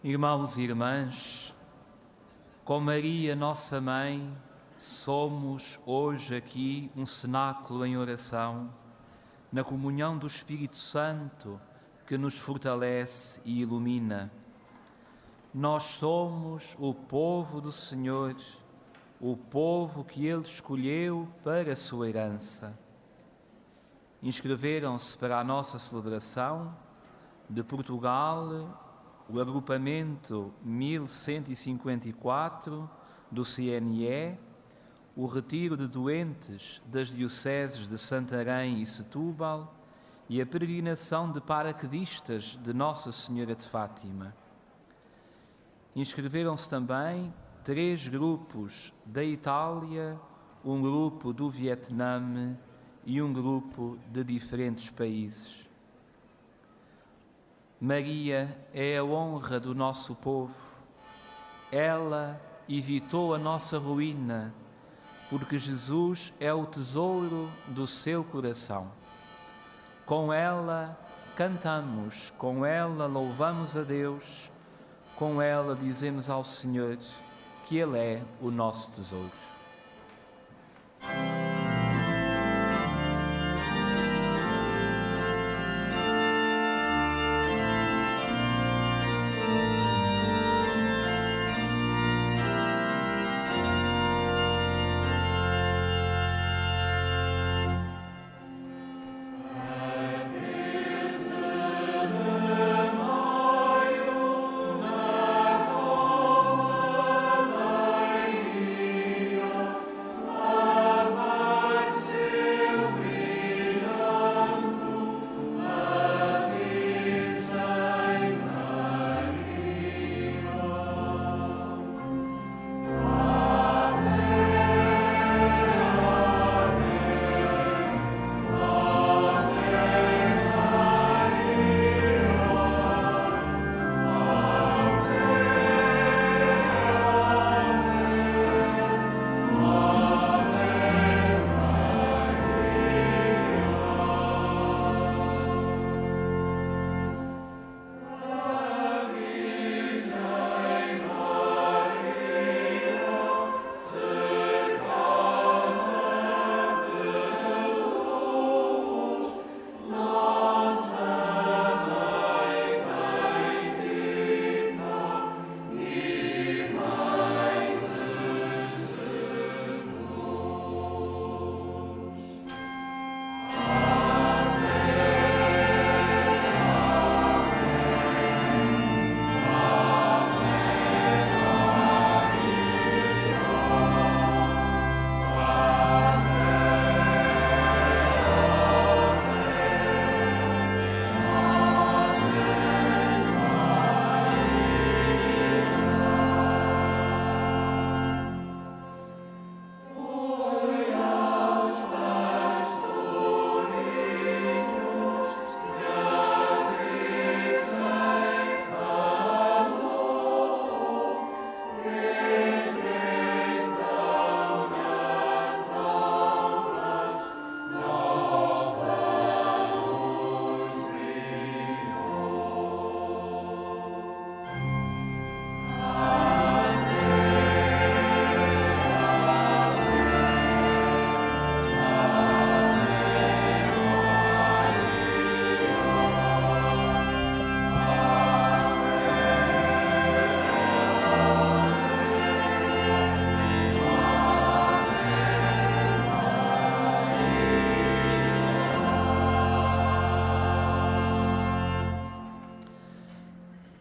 Irmãos e irmãs, com Maria, nossa Mãe, somos hoje aqui um cenáculo em oração, na comunhão do Espírito Santo que nos fortalece e ilumina. Nós somos o povo do Senhor, o povo que Ele escolheu para a sua herança. Inscreveram-se para a nossa celebração de Portugal o agrupamento 1154 do CNE, o retiro de doentes das dioceses de Santarém e Setúbal e a peregrinação de paraquedistas de Nossa Senhora de Fátima. Inscreveram-se também 3 grupos da Itália, um grupo do Vietnã e um grupo de diferentes países. Maria é a honra do nosso povo. Ela evitou a nossa ruína, porque Jesus é o tesouro do seu coração. Com ela cantamos, com ela louvamos a Deus, com ela dizemos ao Senhor que Ele é o nosso tesouro.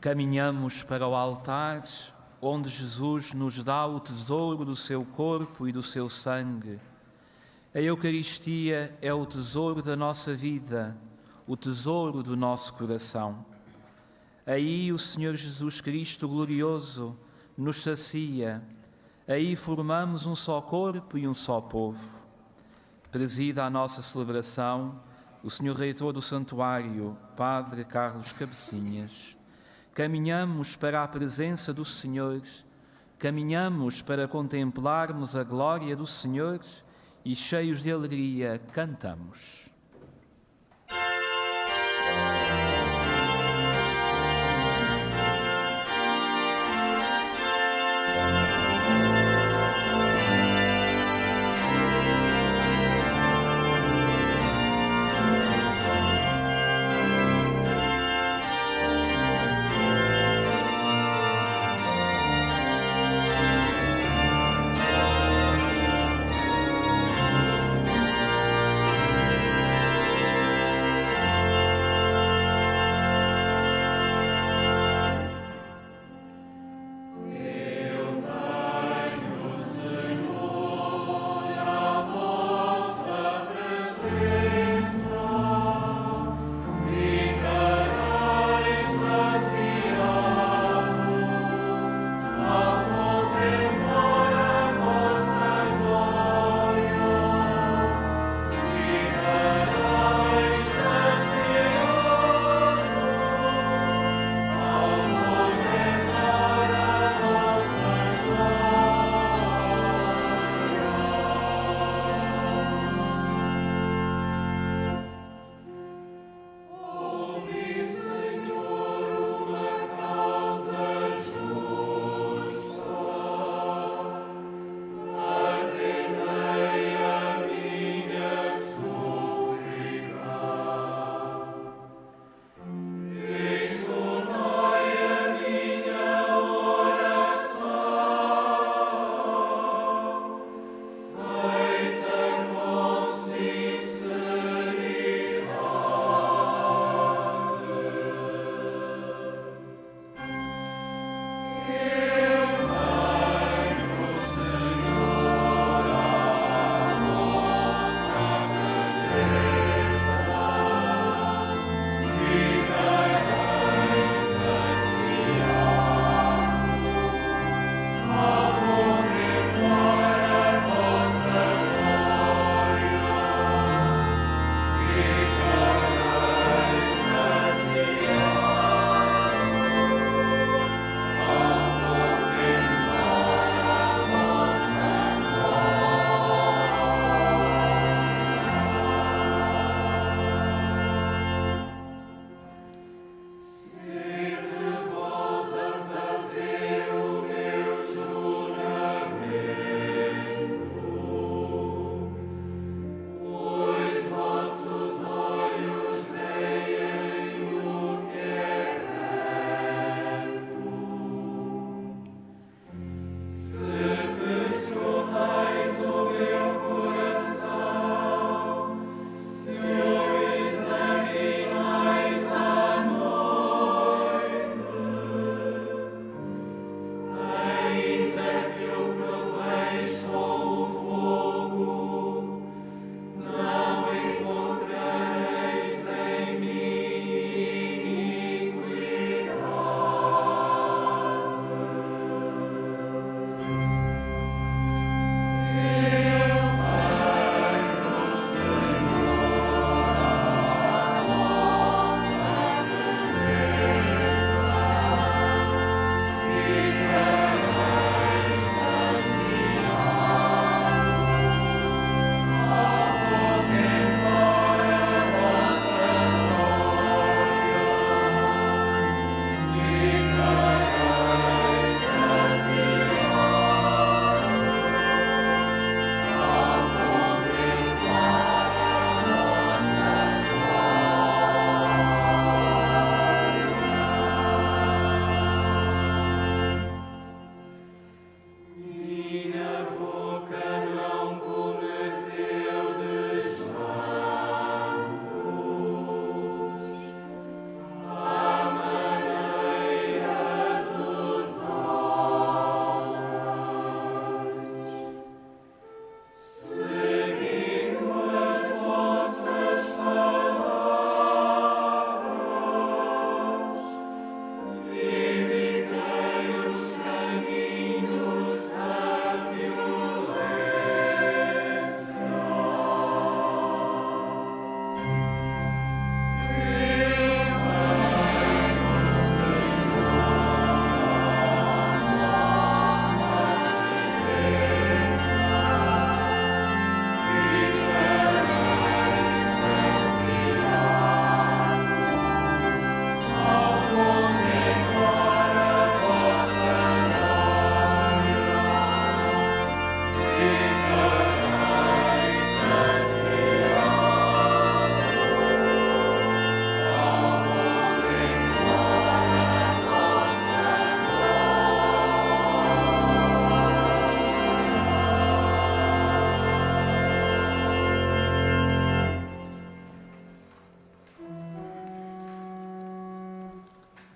Caminhamos para o altar, onde Jesus nos dá o tesouro do seu corpo e do seu sangue. A Eucaristia é o tesouro da nossa vida, o tesouro do nosso coração. Aí o Senhor Jesus Cristo glorioso nos sacia, aí formamos um só corpo e um só povo. Presida a nossa celebração o Senhor Reitor do Santuário, Padre Carlos Cabecinhas. Caminhamos para a presença do Senhor, caminhamos para contemplarmos a glória do Senhor e, cheios de alegria, cantamos.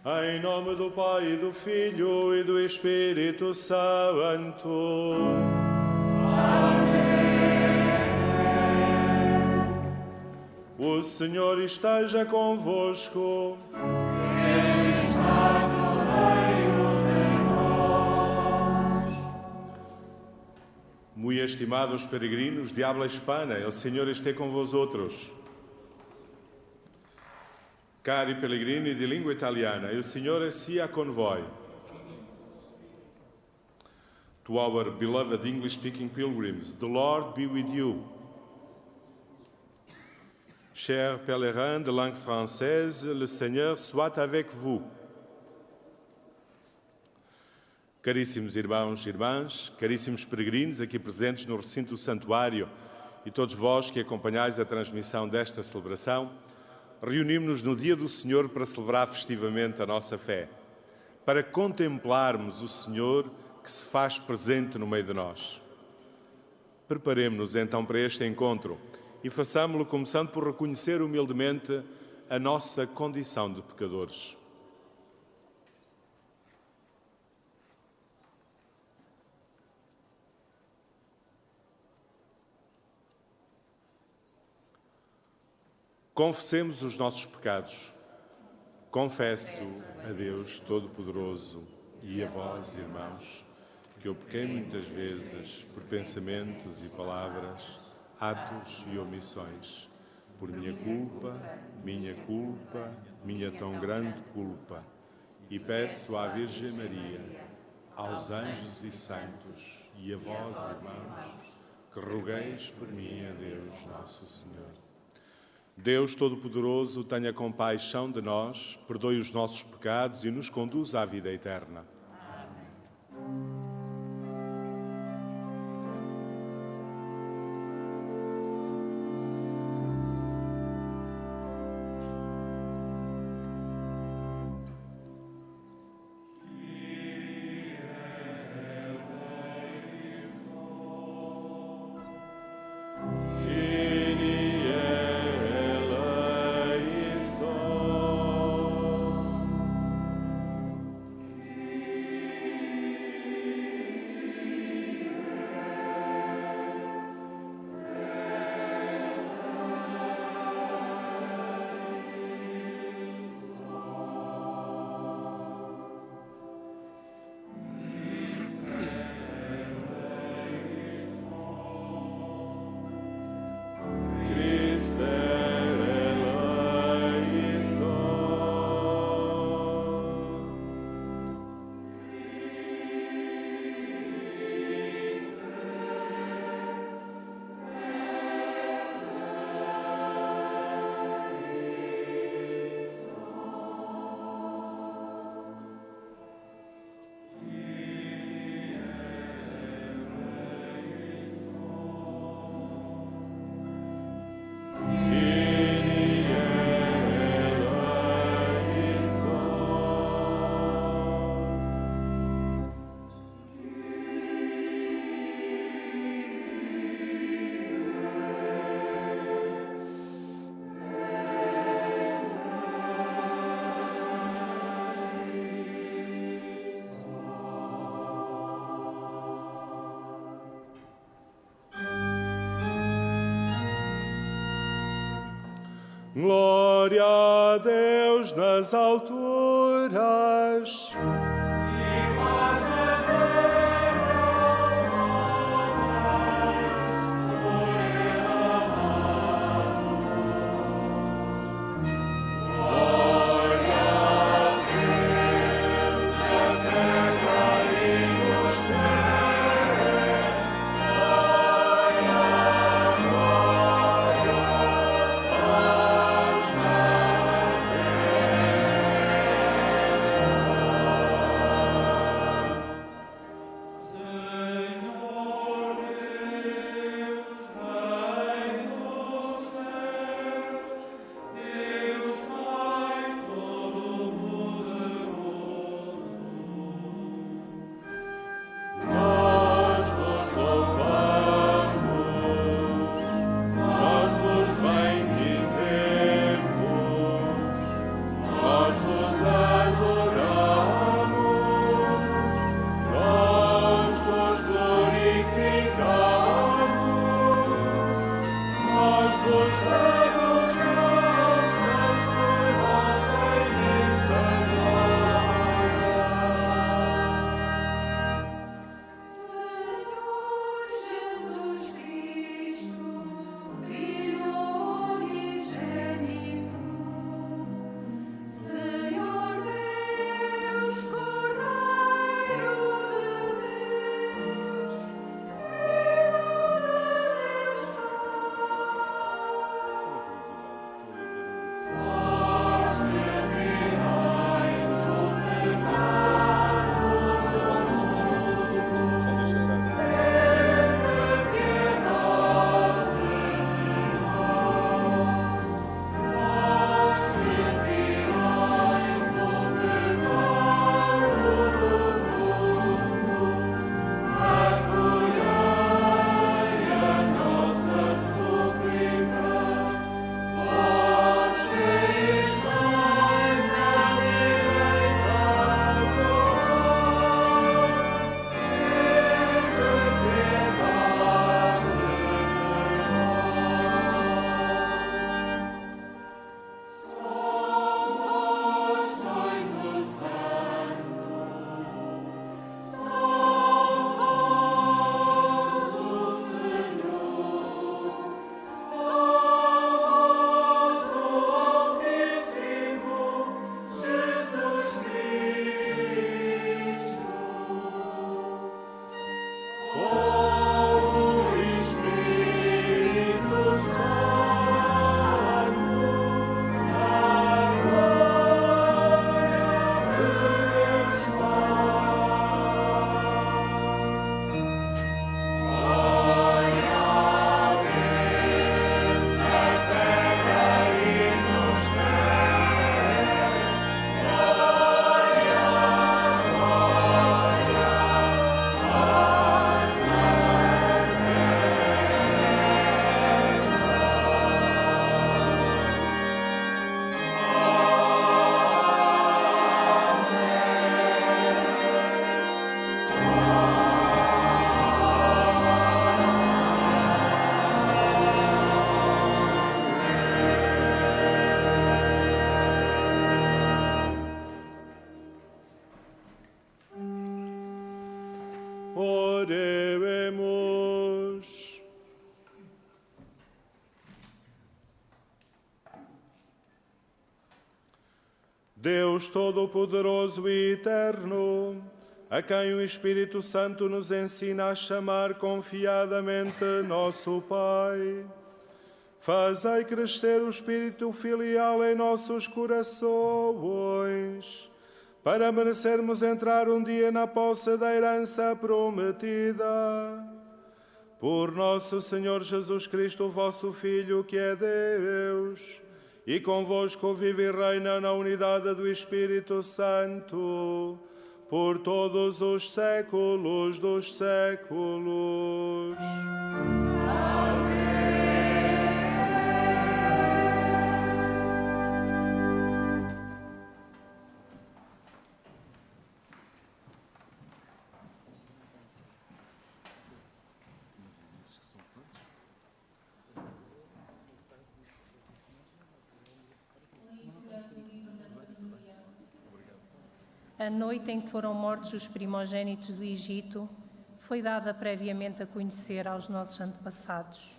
Em nome do Pai, e do Filho e do Espírito Santo. O Senhor esteja convosco. Ele está no meio de nós. Muito estimados peregrinos de habla hispana, o Senhor esteja com vós outros. Cari pellegrini di lingua italiana, il Signore sia con voi. To our beloved English-speaking pilgrims, the Lord be with you. Chers pèlerins de langue française, le Seigneur soit avec vous. Caríssimos irmãos e irmãs, caríssimos peregrinos aqui presentes no recinto do santuário e todos vós que acompanhais a transmissão desta celebração, reunimos-nos no Dia do Senhor para celebrar festivamente a nossa fé, para contemplarmos o Senhor que se faz presente no meio de nós. Preparemo-nos então para este encontro e façamo-lo começando por reconhecer humildemente a nossa condição de pecadores. Confessemos os nossos pecados. Confesso a Deus Todo-Poderoso e a vós, irmãos, que eu pequei muitas vezes por pensamentos e palavras, atos e omissões, por minha culpa, minha tão grande culpa. E peço à Virgem Maria, aos anjos e santos e a vós, irmãos, que rogueis por mim a Deus Nosso Senhor. Deus Todo-Poderoso, tenha compaixão de nós, perdoe os nossos pecados e nos conduza à vida eterna. Amém. Glória a Deus nas alturas. Oremos. Deus Todo-Poderoso e Eterno, a quem o Espírito Santo nos ensina a chamar confiadamente nosso Pai, fazei crescer o espírito filial em nossos corações, para merecermos entrar um dia na posse da herança prometida. Por nosso Senhor Jesus Cristo, vosso Filho, que é Deus, e convosco vive e reina na unidade do Espírito Santo, por todos os séculos dos séculos. A noite em que foram mortos os primogênitos do Egito foi dada previamente a conhecer aos nossos antepassados,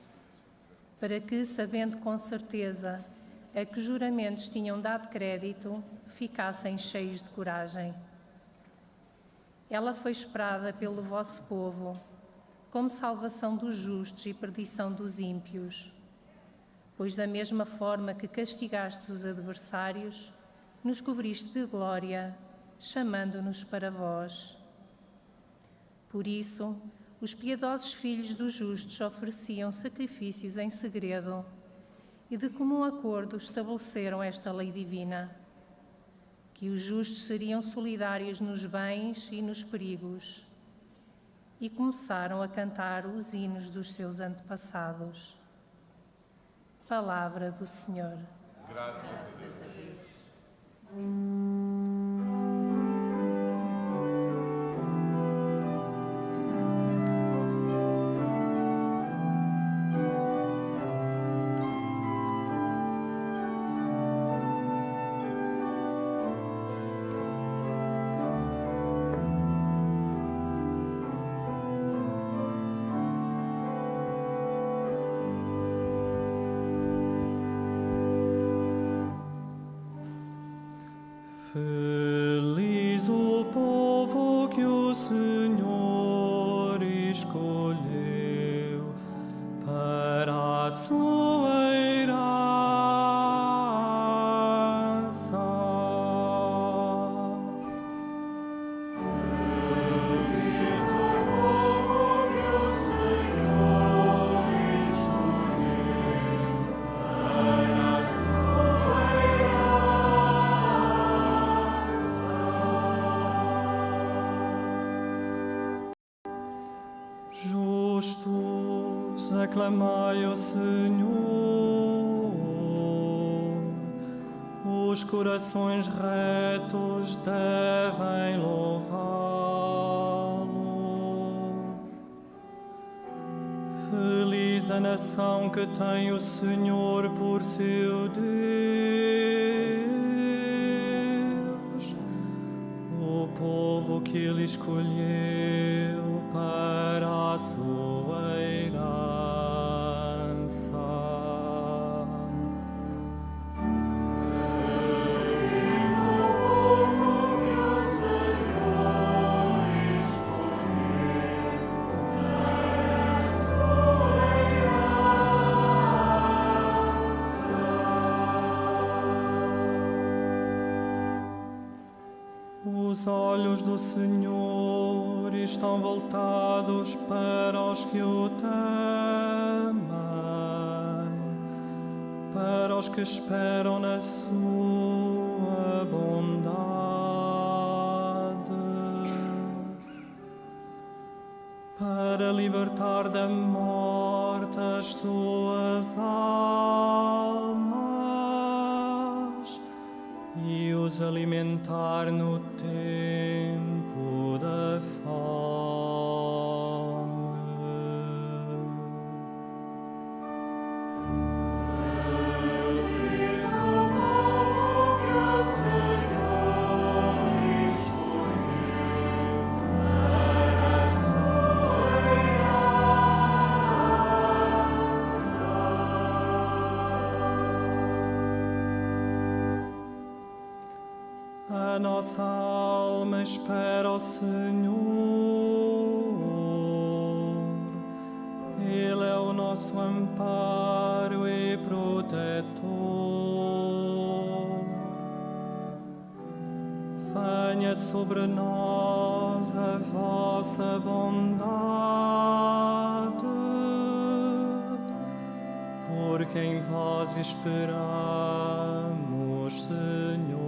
para que, sabendo com certeza a que juramentos tinham dado crédito, ficassem cheios de coragem. Ela foi esperada pelo vosso povo, como salvação dos justos e perdição dos ímpios, pois da mesma forma que castigastes os adversários, nos cobriste de glória, chamando-nos para vós. Por isso, os piedosos filhos dos justos ofereciam sacrifícios em segredo e de comum acordo estabeleceram esta lei divina, que os justos seriam solidários nos bens e nos perigos, e começaram a cantar os hinos dos seus antepassados. Palavra do Senhor. Graças a Deus. Feliz o povo que o Senhor escolheu para a sua herança. Feliz o povo que o Senhor escolheu para a sua herança. Justos, aclamai o Senhor, os corações retos devem louvá-lo. Feliz a nação que tem o Senhor por seu Deus, o povo que ele escolheu para a sua herança. Feliz o povo que o Senhor escolheu para a sua herança. Os olhos do Senhor estão voltados para os que o temem, para os que esperam na sua bondade, para libertar da morte as suas almas e os alimentar no tempo da fome. Feliz o povo que o Senhor escolheu para a sua herança. A nossa alma espera o Senhor, Ele é o nosso amparo e protetor. Venha sobre nós a vossa bondade, porque em vós esperamos, Senhor.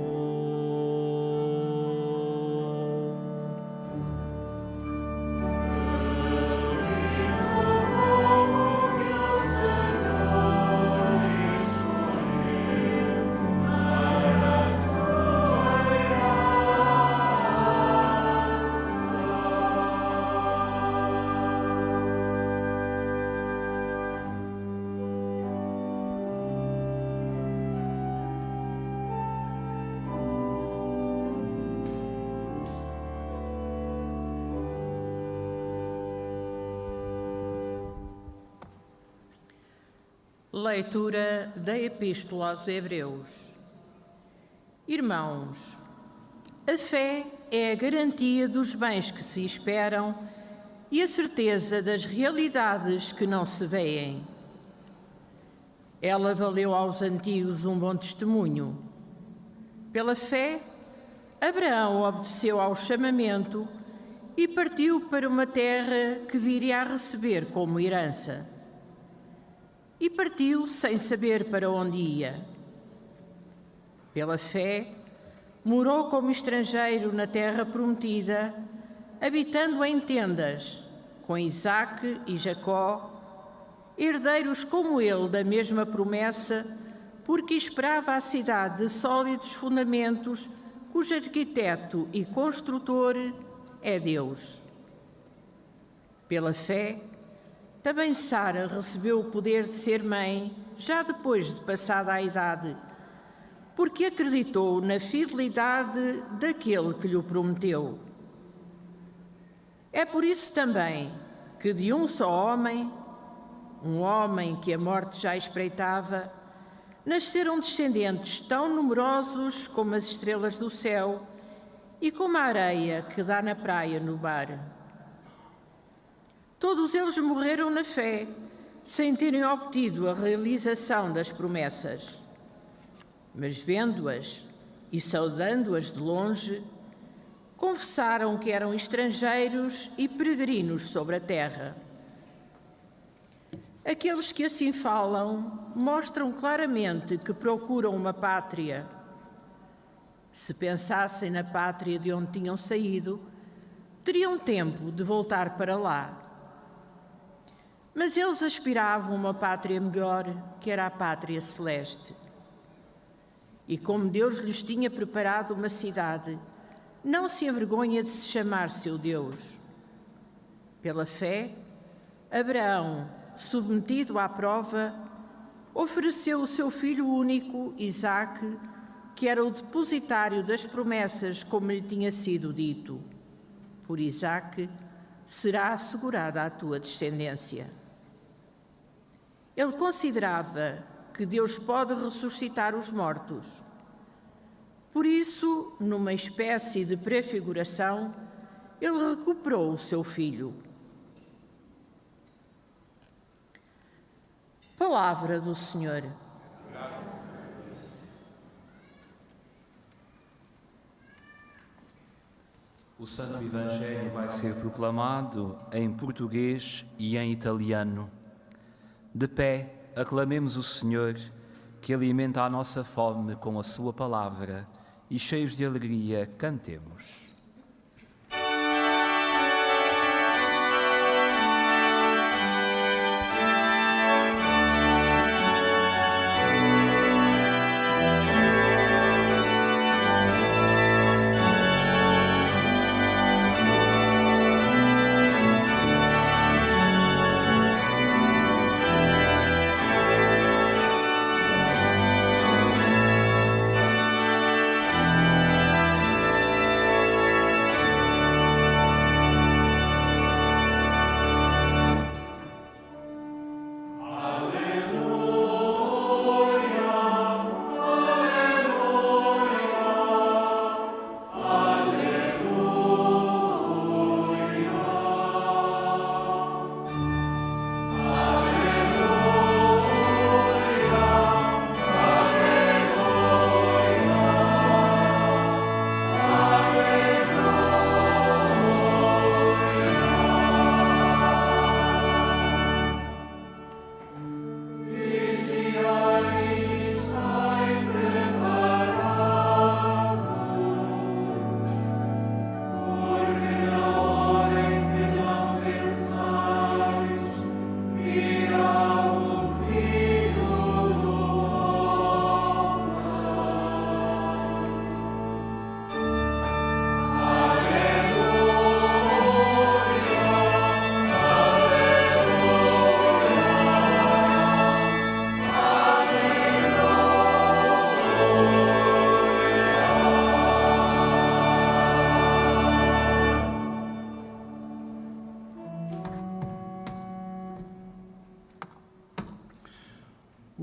Leitura da Epístola aos Hebreus. Irmãos, a fé é a garantia dos bens que se esperam e a certeza das realidades que não se veem. Ela valeu aos antigos um bom testemunho. Pela fé, Abraão obedeceu ao chamamento e partiu para uma terra que viria a receber como herança. E partiu sem saber para onde ia. Pela fé, morou como estrangeiro na terra prometida, habitando em tendas, com Isaque e Jacó, herdeiros como ele da mesma promessa, porque esperava a cidade de sólidos fundamentos, cujo arquiteto e construtor é Deus. Pela fé, também Sara recebeu o poder de ser mãe, já depois de passada a idade, porque acreditou na fidelidade daquele que lhe prometeu. É por isso também que de um só homem, um homem que a morte já espreitava, nasceram descendentes tão numerosos como as estrelas do céu e como a areia que dá na praia no bar. Todos eles morreram na fé, sem terem obtido a realização das promessas. Mas vendo-as e saudando-as de longe, confessaram que eram estrangeiros e peregrinos sobre a terra. Aqueles que assim falam mostram claramente que procuram uma pátria. Se pensassem na pátria de onde tinham saído, teriam tempo de voltar para lá. Mas eles aspiravam a uma pátria melhor, que era a pátria celeste. E como Deus lhes tinha preparado uma cidade, não se envergonha de se chamar seu Deus. Pela fé, Abraão, submetido à prova, ofereceu o seu filho único, Isaque, que era o depositário das promessas, como lhe tinha sido dito. Por Isaque será assegurada a tua descendência. Ele considerava que Deus pode ressuscitar os mortos. Por isso, numa espécie de prefiguração, ele recuperou o seu filho. Palavra do Senhor. O Santo Evangelho vai ser proclamado em português e em italiano. De pé, aclamemos o Senhor, que alimenta a nossa fome com a sua palavra, e cheios de alegria, cantemos.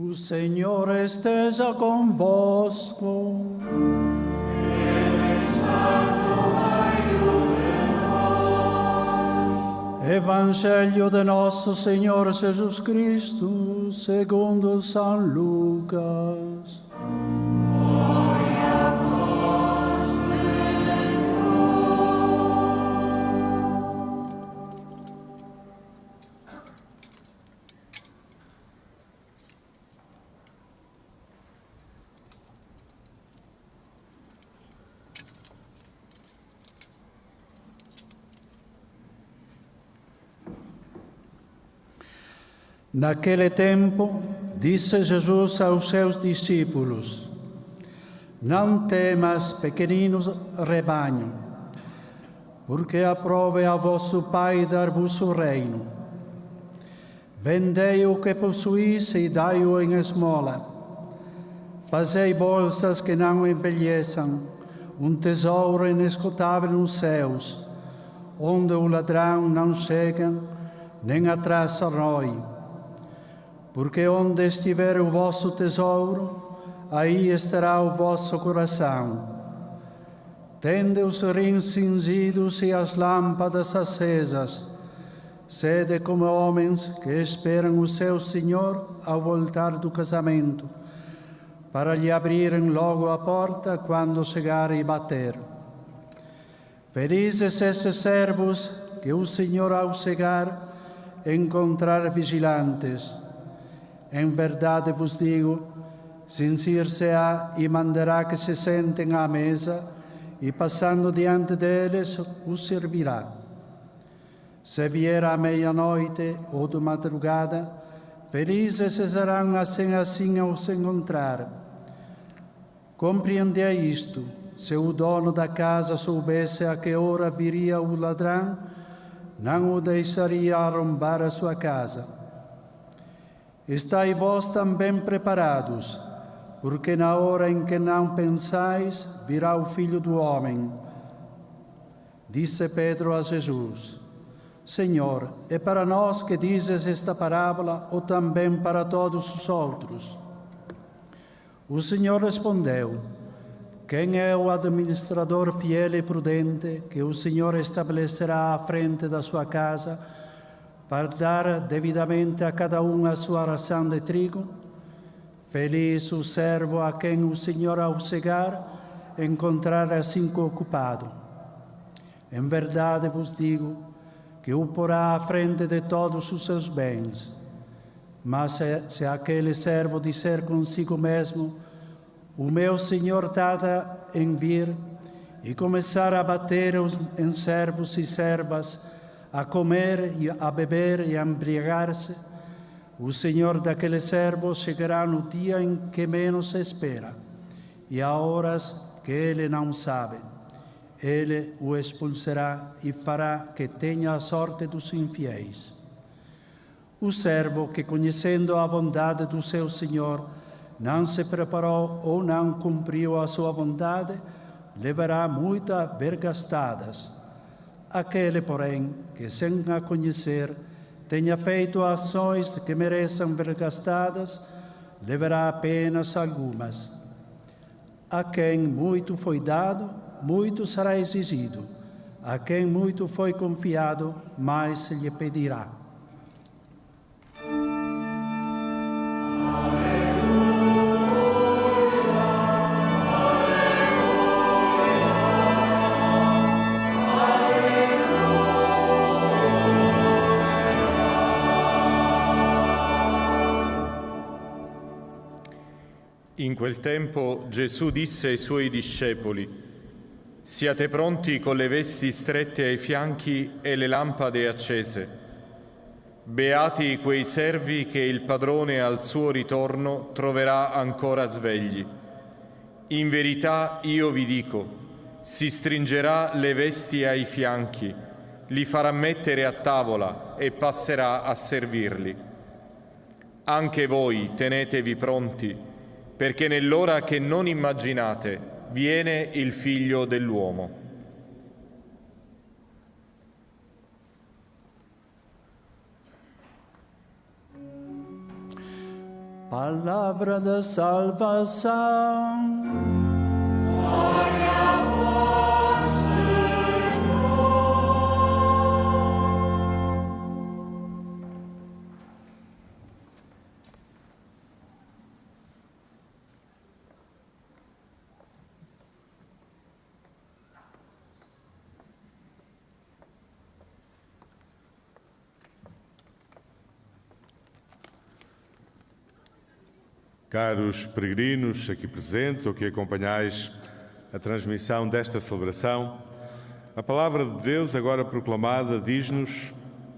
O Senhor esteja convosco. Evangelho de nosso Senhor Jesus Cristo, segundo São Lucas. Naquele tempo, disse Jesus aos seus discípulos: Não temas, pequeninos rebanho, porque aprove a vosso Pai dar-vos o reino. Vendei o que possuís e dai-o em esmola. Fazei bolsas que não envelheçam, um tesouro inesgotável nos céus, onde o ladrão não chega, nem a traça rói. porque onde estiver o vosso tesouro, aí estará o vosso coração. Tende os rins cingidos e as lâmpadas acesas. Sede como homens que esperam o seu Senhor ao voltar do casamento, para lhe abrirem logo a porta quando chegar e bater. Felizes esses servos que o Senhor, ao chegar, encontrar vigilantes. Em verdade vos digo, cingir-se-á e mandará que se sentem à mesa, e passando diante deles, os servirá. Se vier à meia-noite ou de madrugada, felizes serão assim ao se encontrar. Compreendei isto: se o dono da casa soubesse a que hora viria o ladrão, não o deixaria arrombar a sua casa. Estai vós também preparados, porque na hora em que não pensais, virá o Filho do Homem. Disse Pedro a Jesus: Senhor, é para nós que dizes esta parábola ou também para todos os outros? O Senhor respondeu: quem é o administrador fiel e prudente que o Senhor estabelecerá à frente da sua casa para dar devidamente a cada um a sua ração de trigo? Feliz o servo a quem o Senhor, ao chegar, encontrar assim ocupado. Em verdade vos digo que o porá à frente de todos os seus bens. Mas se aquele servo disser consigo mesmo: o meu Senhor tarda em vir, e começar a bater em servos e servas, a comer, a beber e a embriagar-se, o Senhor daquele servo chegará no dia em que menos se espera, e a horas que ele não sabe. Ele o expulsará e fará que tenha a sorte dos infiéis. O servo que, conhecendo a bondade do seu Senhor, não se preparou ou não cumpriu a sua vontade, levará muitas vergastadas. Aquele, porém, que sem a conhecer tenha feito ações que mereçam vergastadas, levará apenas algumas. A quem muito foi dado, muito será exigido. A quem muito foi confiado, mais se lhe pedirá. In quel tempo Gesù disse ai suoi discepoli: siate pronti con le vesti strette ai fianchi e le lampade accese. Beati quei servi che il padrone al suo ritorno troverà ancora svegli. In verità io vi dico, si stringerà le vesti ai fianchi, li farà mettere a tavola e passerà a servirli. Anche voi tenetevi pronti, perché nell'ora che non immaginate viene il Figlio dell'uomo. Palavra da salvação. Glória a vós, Senhor. Caros peregrinos aqui presentes ou que acompanhais a transmissão desta celebração, a palavra de Deus agora proclamada diz-nos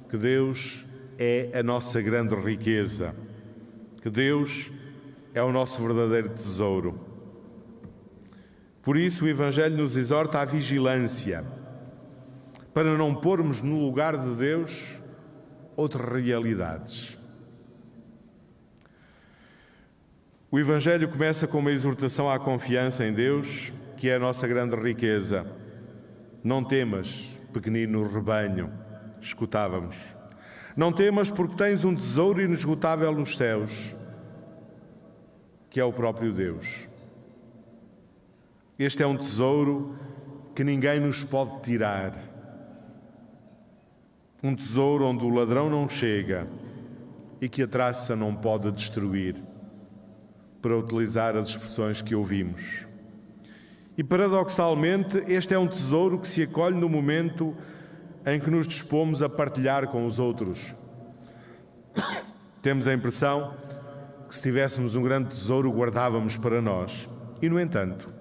que Deus é a nossa grande riqueza, que Deus é o nosso verdadeiro tesouro. Por isso o Evangelho nos exorta à vigilância, para não pormos no lugar de Deus outras realidades. O Evangelho começa com uma exortação à confiança em Deus, que é a nossa grande riqueza. Não temas, pequenino rebanho, escutávamos. Não temas, porque tens um tesouro inesgotável nos céus, que é o próprio Deus. Este é um tesouro que ninguém nos pode tirar. Um tesouro onde o ladrão não chega e que a traça não pode destruir, para utilizar as expressões que ouvimos. E, paradoxalmente, este é um tesouro que se acolhe no momento em que nos dispomos a partilhar com os outros. Temos a impressão que, se tivéssemos um grande tesouro, o guardávamos para nós. E, no entanto,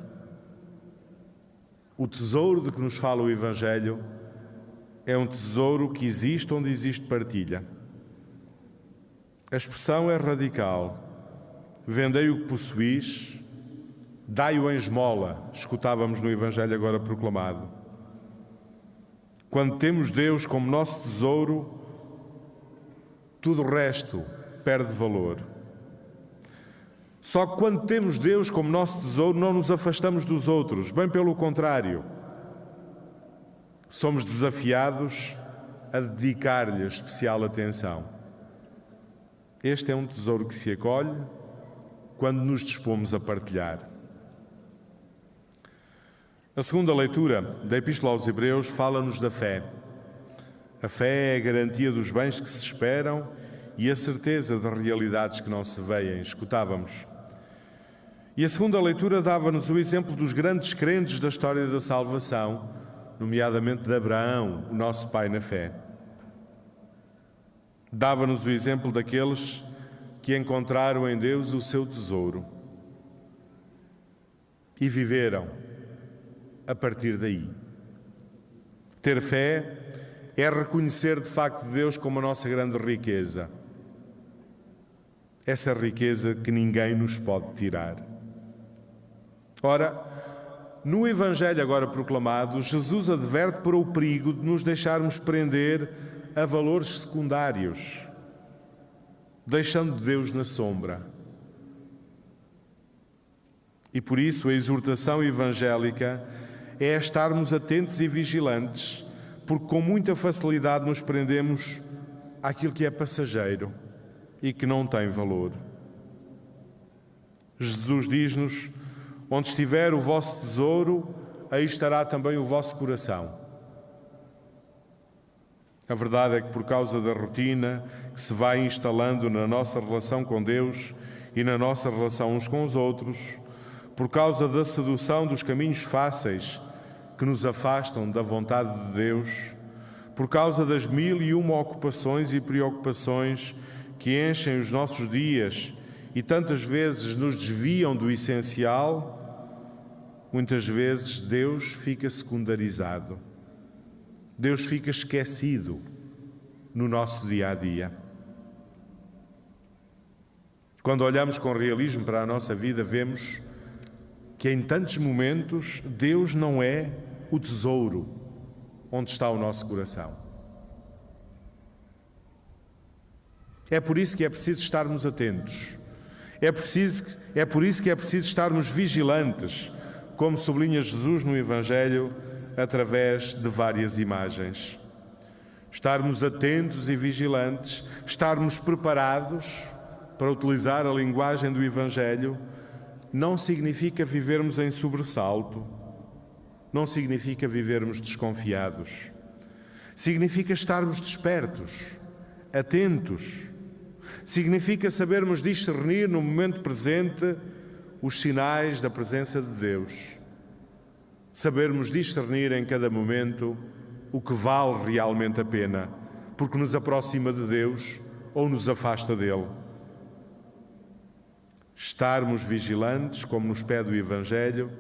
o tesouro de que nos fala o Evangelho é um tesouro que existe onde existe partilha. A expressão é radical. Vendei o que possuís, dai-o em esmola, escutávamos no Evangelho agora proclamado. Quando temos Deus como nosso tesouro, tudo o resto perde valor. Só que quando temos Deus como nosso tesouro, não nos afastamos dos outros, bem pelo contrário. Somos desafiados a dedicar-lhe especial atenção. Este é um tesouro que se acolhe quando nos dispomos a partilhar. A segunda leitura da Epístola aos Hebreus fala-nos da fé. A fé é a garantia dos bens que se esperam e a certeza de realidades que não se veem, escutávamos. E a segunda leitura dava-nos o exemplo dos grandes crentes da história da salvação, nomeadamente de Abraão, o nosso pai na fé. Dava-nos o exemplo daqueles que encontraram em Deus o seu tesouro e viveram a partir daí. Ter fé é reconhecer de facto Deus como a nossa grande riqueza. Essa riqueza que ninguém nos pode tirar. Ora, no Evangelho agora proclamado, Jesus adverte para o perigo de nos deixarmos prender a valores secundários, deixando Deus na sombra. E por isso a exortação evangélica é estarmos atentos e vigilantes, porque com muita facilidade nos prendemos àquilo que é passageiro e que não tem valor. Jesus diz-nos: onde estiver o vosso tesouro, aí estará também o vosso coração. A verdade é que, por causa da rotina que se vai instalando na nossa relação com Deus e na nossa relação uns com os outros, por causa da sedução dos caminhos fáceis que nos afastam da vontade de Deus, por causa das 1001 ocupações e preocupações que enchem os nossos dias e tantas vezes nos desviam do essencial, muitas vezes Deus fica secundarizado. Deus fica esquecido no nosso dia-a-dia. Quando olhamos com realismo para a nossa vida, vemos que em tantos momentos Deus não é o tesouro onde está o nosso coração. É por isso que é preciso estarmos atentos. É por isso que é preciso estarmos vigilantes, como sublinha Jesus no Evangelho, através de várias imagens. Estarmos atentos e vigilantes, estarmos preparados para utilizar a linguagem do Evangelho, não significa vivermos em sobressalto, não significa vivermos desconfiados. Significa estarmos despertos, atentos. Significa sabermos discernir no momento presente os sinais da presença de Deus. Sabermos discernir em cada momento o que vale realmente a pena, porque nos aproxima de Deus ou nos afasta dele. Estarmos vigilantes, como nos pede o Evangelho,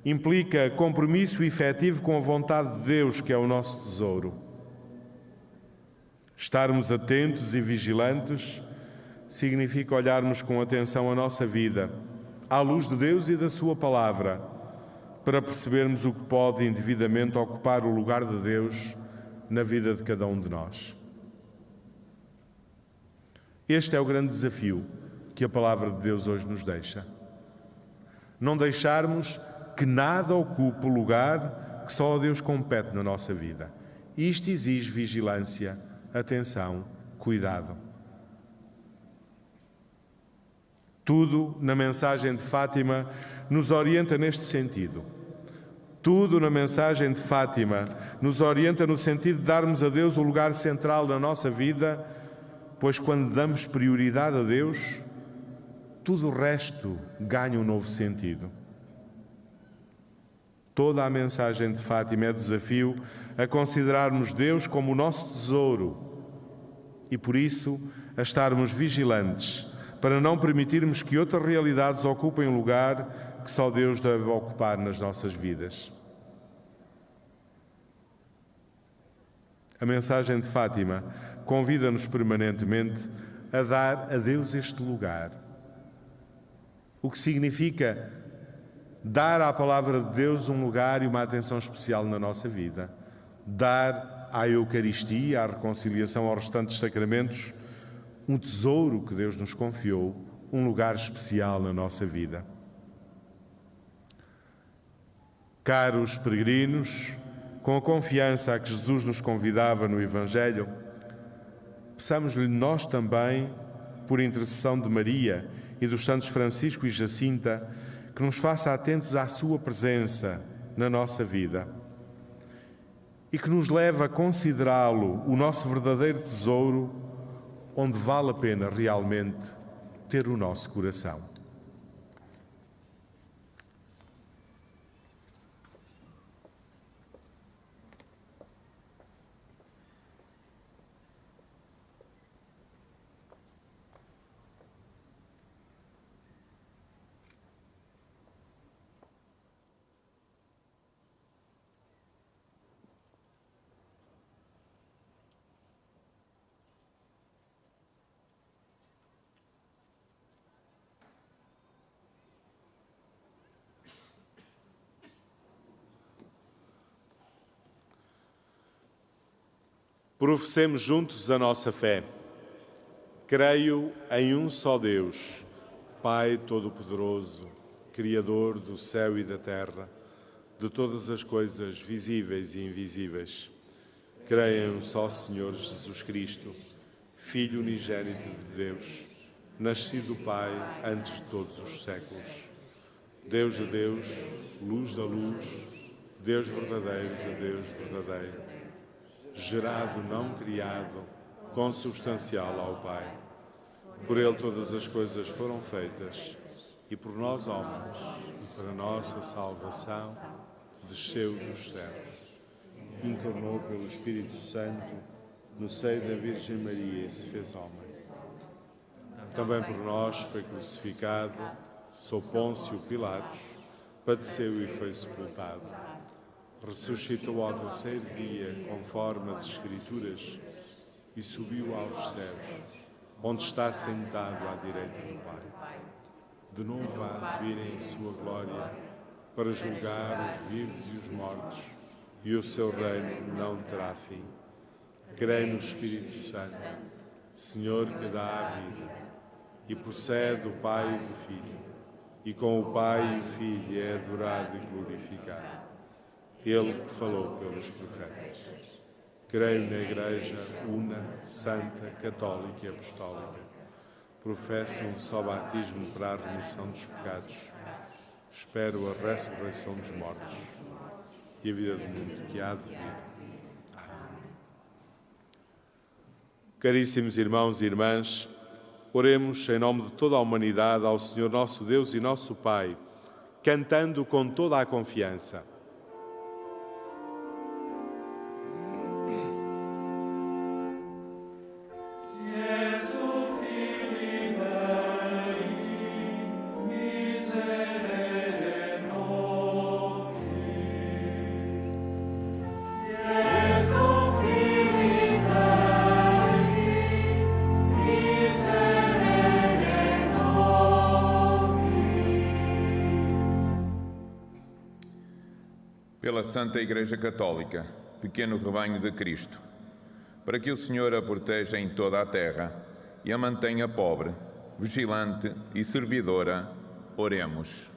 implica compromisso efetivo com a vontade de Deus, que é o nosso tesouro. Estarmos atentos e vigilantes significa olharmos com atenção a nossa vida, à luz de Deus e da sua palavra, para percebermos o que pode indevidamente ocupar o lugar de Deus na vida de cada um de nós. Este é o grande desafio que a palavra de Deus hoje nos deixa. Não deixarmos que nada ocupe o lugar que só a Deus compete na nossa vida. Isto exige vigilância atenção, cuidado. Tudo na mensagem de Fátima nos orienta neste sentido. Tudo na mensagem de Fátima nos orienta no sentido de darmos a Deus o lugar central na nossa vida, pois quando damos prioridade a Deus, tudo o resto ganha um novo sentido. Toda a mensagem de Fátima é desafio a considerarmos Deus como o nosso tesouro e, por isso, a estarmos vigilantes para não permitirmos que outras realidades ocupem um lugar que só Deus deve ocupar nas nossas vidas. A mensagem de Fátima convida-nos permanentemente a dar a Deus este lugar. O que significa dar à palavra de Deus um lugar e uma atenção especial na nossa vida. Dar à Eucaristia, à reconciliação aos restantes sacramentos, um tesouro que Deus nos confiou, um lugar especial na nossa vida. Caros peregrinos, com a confiança a que Jesus nos convidava no Evangelho, peçamos-lhe nós também, por intercessão de Maria e dos santos Francisco e Jacinta, que nos faça atentos à sua presença na nossa vida e que nos leve a considerá-lo o nosso verdadeiro tesouro, onde vale a pena realmente ter o nosso coração. Professemos juntos a nossa fé. Creio em um só Deus, Pai Todo-Poderoso, Criador do céu e da terra, de todas as coisas visíveis e invisíveis. Creio em um só Senhor Jesus Cristo, Filho unigênito de Deus, nascido do Pai antes de todos os séculos. Deus de Deus, luz da luz, Deus verdadeiro de Deus verdadeiro. Gerado, não criado, consubstancial ao Pai. Por Ele todas as coisas foram feitas, e por nós homens, e para nossa salvação, desceu dos céus. Encarnou pelo Espírito Santo, no seio da Virgem Maria, e se fez homem. Também por nós foi crucificado, sob Pôncio Pilatos, padeceu e foi sepultado. Ressuscitou ao terceiro dia, conforme as Escrituras, e subiu aos céus, onde está sentado à direita do Pai. De novo há de vir em sua glória, para julgar os vivos e os mortos, e o seu reino não terá fim. Creio no Espírito Santo, Senhor que dá a vida, e procede do Pai e do Filho, e com o Pai e o Filho é adorado e glorificado. Ele que falou pelos profetas. Creio na Igreja una, santa, católica e apostólica. Professo um só batismo para a remissão dos pecados. Espero a ressurreição dos mortos e a vida do mundo que há de vir. Amém. Caríssimos irmãos e irmãs, oremos em nome de toda a humanidade ao Senhor nosso Deus e nosso Pai, cantando com toda a confiança. Pela Santa Igreja Católica, pequeno rebanho de Cristo, para que o Senhor a proteja em toda a terra e a mantenha pobre, vigilante e servidora, oremos.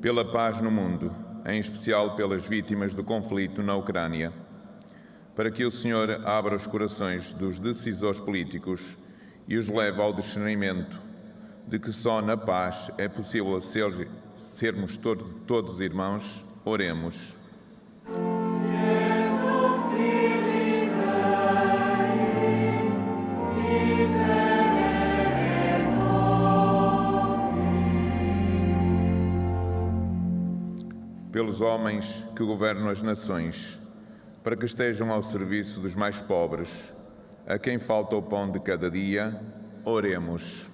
pela paz no mundo, em especial pelas vítimas do conflito na Ucrânia, para que o Senhor abra os corações dos decisores políticos e os leve ao discernimento de que só na paz é possível sermos todos irmãos. Oremos. Pelos homens que governam as nações, para que estejam ao serviço dos mais pobres, a quem falta o pão de cada dia, oremos.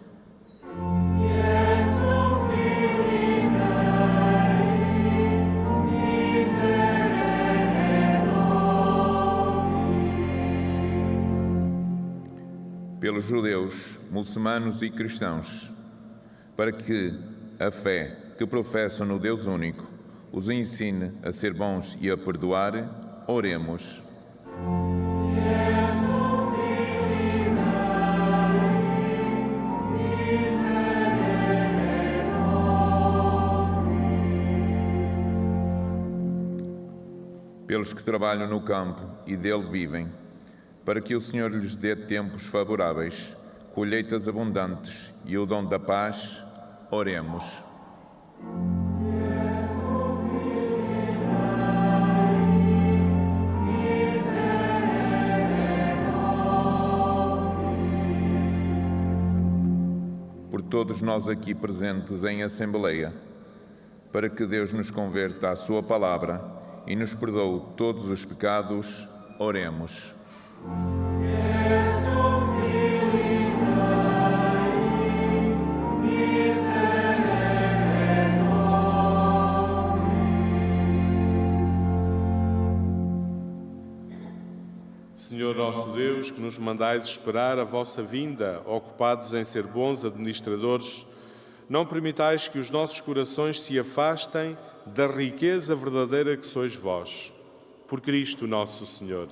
Pelos judeus, muçulmanos e cristãos, para que a fé que professam no Deus único os ensine a ser bons e a perdoar, oremos. Pelos que trabalham no campo e dele vivem, para que o Senhor lhes dê tempos favoráveis, colheitas abundantes e o dom da paz, oremos. Por todos nós aqui presentes em Assembleia, para que Deus nos converta à sua palavra e nos perdoe todos os pecados, oremos. Senhor nosso Deus, que nos mandais esperar a vossa vinda, ocupados em ser bons administradores, não permitais que os nossos corações se afastem da riqueza verdadeira que sois vós. Por Cristo nosso Senhor.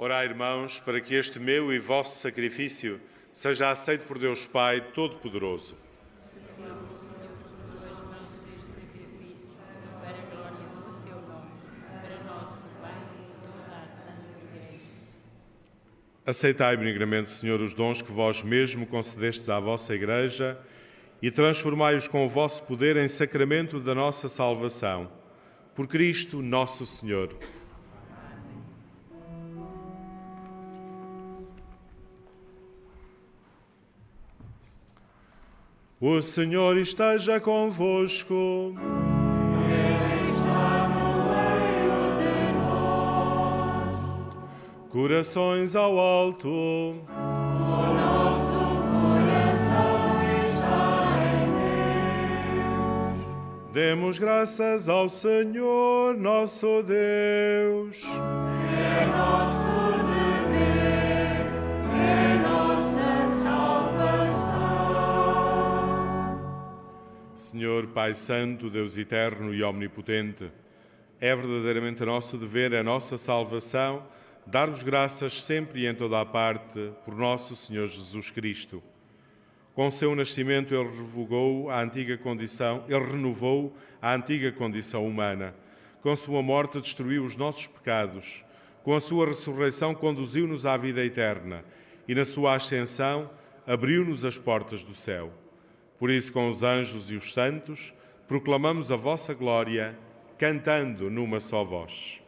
Orai, irmãos, para que este meu e vosso sacrifício seja aceito por Deus Pai Todo-Poderoso. Aceitai benignamente, Senhor, os dons que vós mesmo concedestes à vossa Igreja e transformai-os com o vosso poder em sacramento da nossa salvação. Por Cristo nosso Senhor. O Senhor esteja convosco. Ele está no meio de nós. Corações ao alto. O nosso coração está em Deus. Demos graças ao Senhor nosso Deus. É nosso dever, é nossa salvação. Senhor Pai Santo, Deus eterno e omnipotente, é verdadeiramente nosso dever, é nossa salvação, dar-vos graças sempre e em toda a parte por nosso Senhor Jesus Cristo. Com seu nascimento ele renovou a antiga condição humana. Com sua morte destruiu os nossos pecados. Com a sua ressurreição conduziu-nos à vida eterna e na sua ascensão abriu-nos as portas do céu. Por isso, com os anjos e os santos, proclamamos a vossa glória, cantando numa só voz.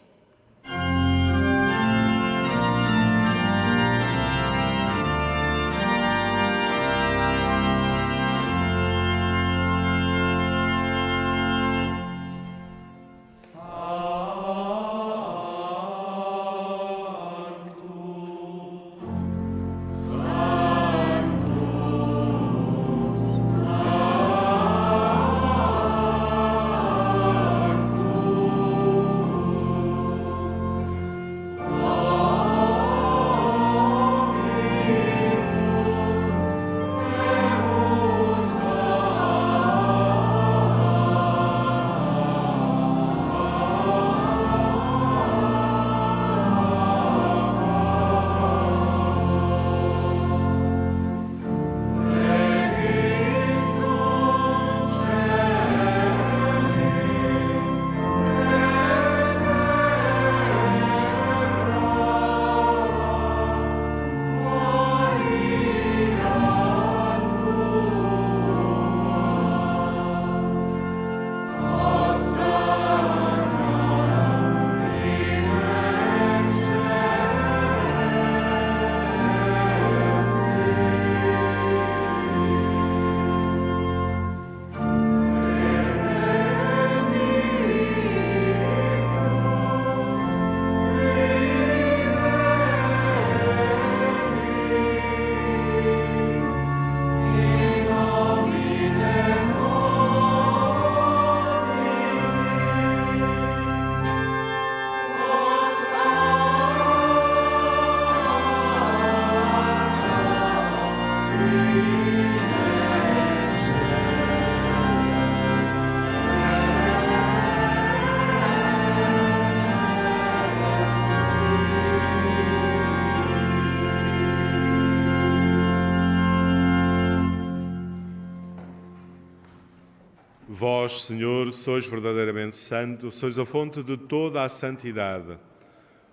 Vós, Senhor, sois verdadeiramente santo, sois a fonte de toda a santidade.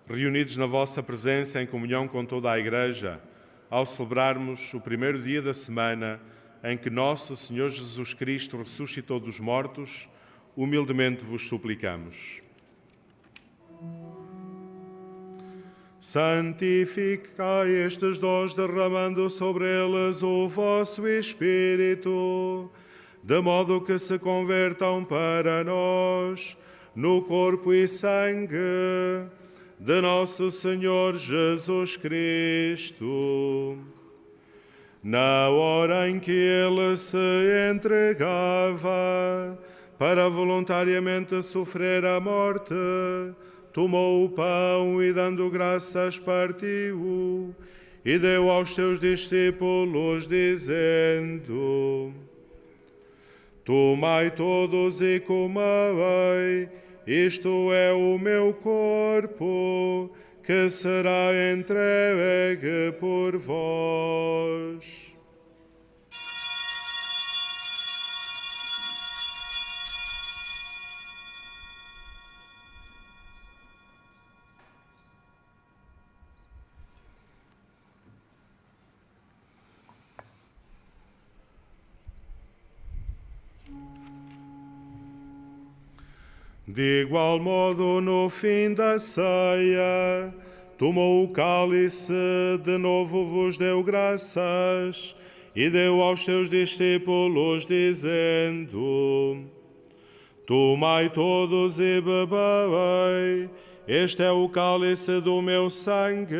Reunidos na vossa presença em comunhão com toda a Igreja, ao celebrarmos o primeiro dia da semana em que nosso Senhor Jesus Cristo ressuscitou dos mortos, humildemente vos suplicamos. Santificai estes dons, derramando sobre eles o vosso Espírito, de modo que se convertam para nós no corpo e sangue de nosso Senhor Jesus Cristo. Na hora em que ele se entregava para voluntariamente sofrer a morte, tomou o pão e, dando graças, partiu e deu aos seus discípulos, dizendo: Tomai todos e comei, isto é o meu corpo, que será entregue por vós. De igual modo, no fim da ceia, tomou o cálice, de novo vos deu graças e deu aos seus discípulos, dizendo: Tomai todos e bebei, este é o cálice do meu sangue,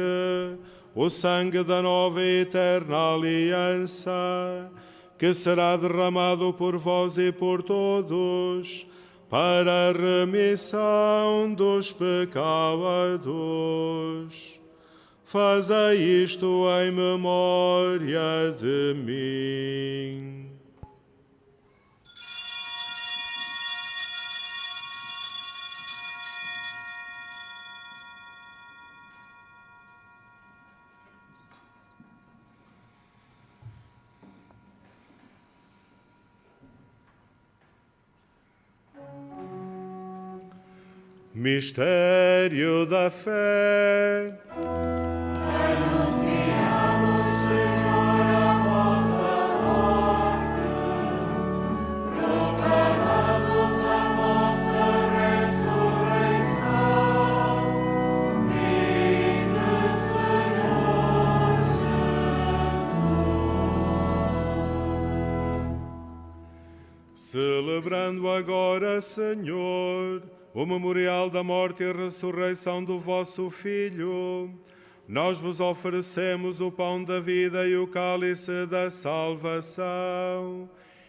o sangue da nova e eterna aliança, que será derramado por vós e por todos, para a remissão dos pecados. Fazei isto em memória de mim. Mistério da fé. Anunciamos, Senhor, a vossa morte, proclamamos a vossa ressurreição. Vinde, Senhor Jesus. Celebrando agora, Senhor, o memorial da morte e ressurreição do vosso Filho, nós vos oferecemos o pão da vida e o cálice da salvação,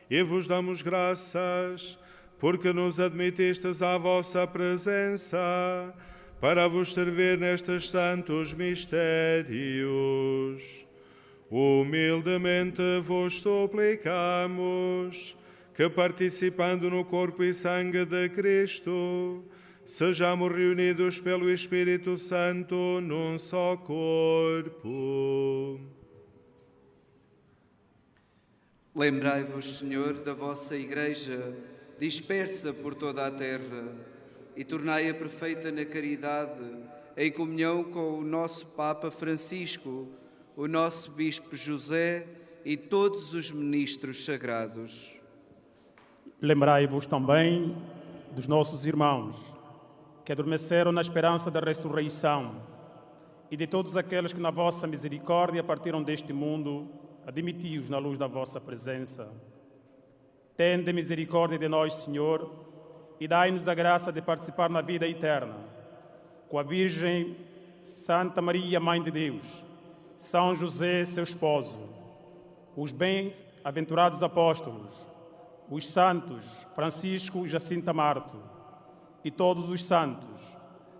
e vos damos graças, porque nos admitistes à vossa presença, para vos servir nestes santos mistérios. Humildemente vos suplicamos que, participando no corpo e sangue de Cristo, sejamos reunidos pelo Espírito Santo num só corpo. Lembrai-vos, Senhor, da vossa Igreja, dispersa por toda a terra, e tornai-a perfeita na caridade, em comunhão com o nosso Papa Francisco, o nosso Bispo José e todos os ministros sagrados. Lembrai-vos também dos nossos irmãos que adormeceram na esperança da ressurreição e de todos aqueles que na vossa misericórdia partiram deste mundo, admiti-os na luz da vossa presença. Tende misericórdia de nós, Senhor, e dai-nos a graça de participar na vida eterna, com a Virgem Santa Maria, Mãe de Deus, São José, seu esposo, os bem-aventurados apóstolos, os santos Francisco e Jacinta Marto e todos os santos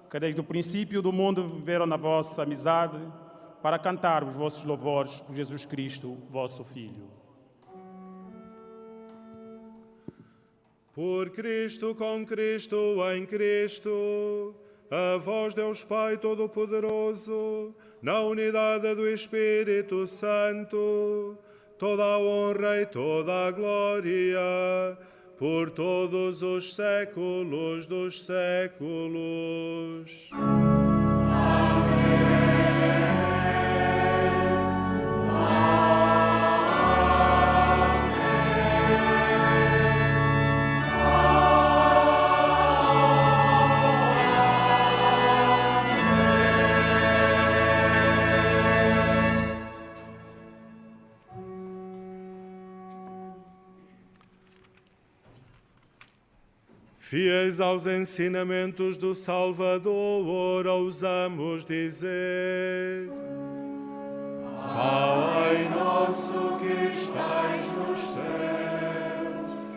que desde o princípio do mundo viveram na vossa amizade para cantar os vossos louvores por Jesus Cristo, vosso Filho. Por Cristo, com Cristo, em Cristo, a vós, Deus Pai Todo-Poderoso, na unidade do Espírito Santo, toda a honra e toda a glória, por todos os séculos dos séculos. Fiéis aos ensinamentos do Salvador, ousamos dizer: Pai nosso que estais nos céus,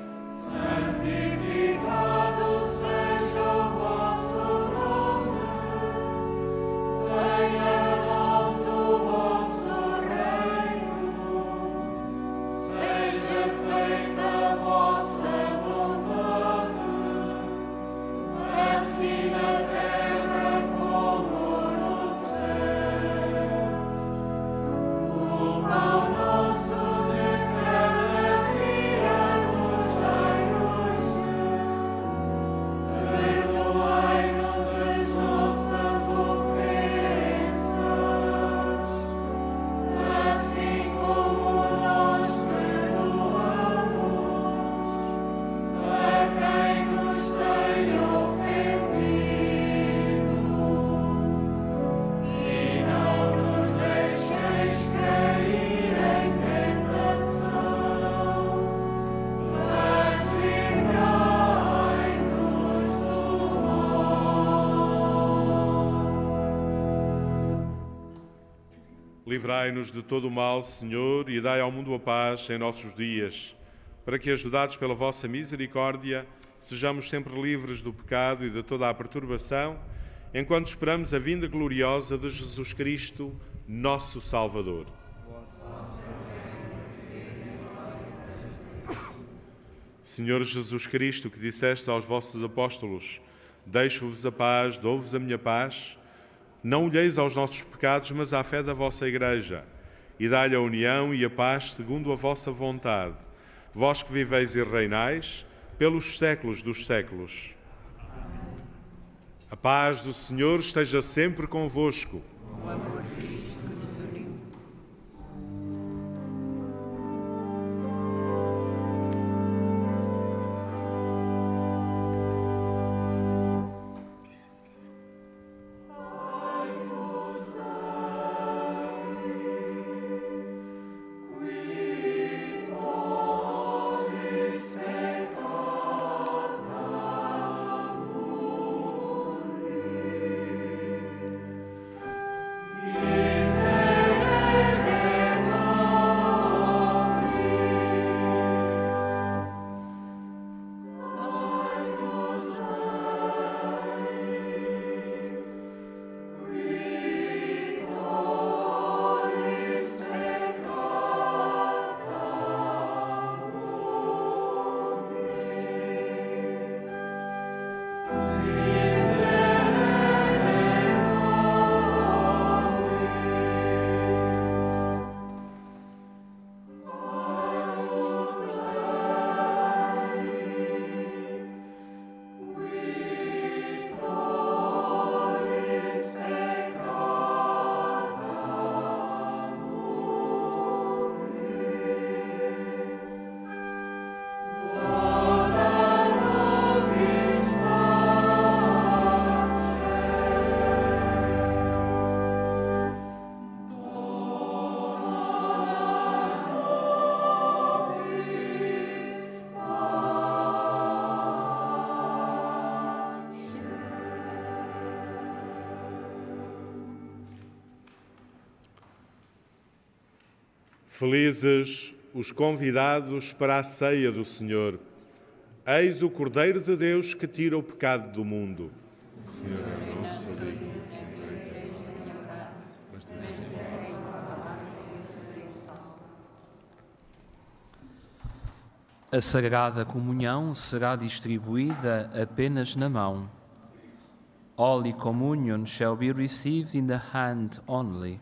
Santificado seja o vosso nome, venha a nós o vosso reino, seja feita a vossa vontade, assim na terra como no Livrai-nos de todo o mal, Senhor, e dai ao mundo a paz em nossos dias, para que, ajudados pela vossa misericórdia, sejamos sempre livres do pecado e de toda a perturbação, enquanto esperamos a vinda gloriosa de Jesus Cristo, nosso Salvador. Senhor Jesus Cristo, que disseste aos vossos apóstolos: deixo-vos a paz, dou-vos a minha paz, não olheis aos nossos pecados, mas à fé da vossa Igreja, e dai-lhe a união e a paz segundo a vossa vontade, vós que viveis e reinais pelos séculos dos séculos. A paz do Senhor esteja sempre convosco. O amor de Cristo nos uniu. Felizes os convidados para a ceia do Senhor. Eis o Cordeiro de Deus que tira o pecado do mundo. Senhor, eu não sou digno que entreis da minha casa, mas dizeis a palavra e ressurreição. A Sagrada Comunhão será distribuída apenas na mão. Holy Communion shall be received in the hand only.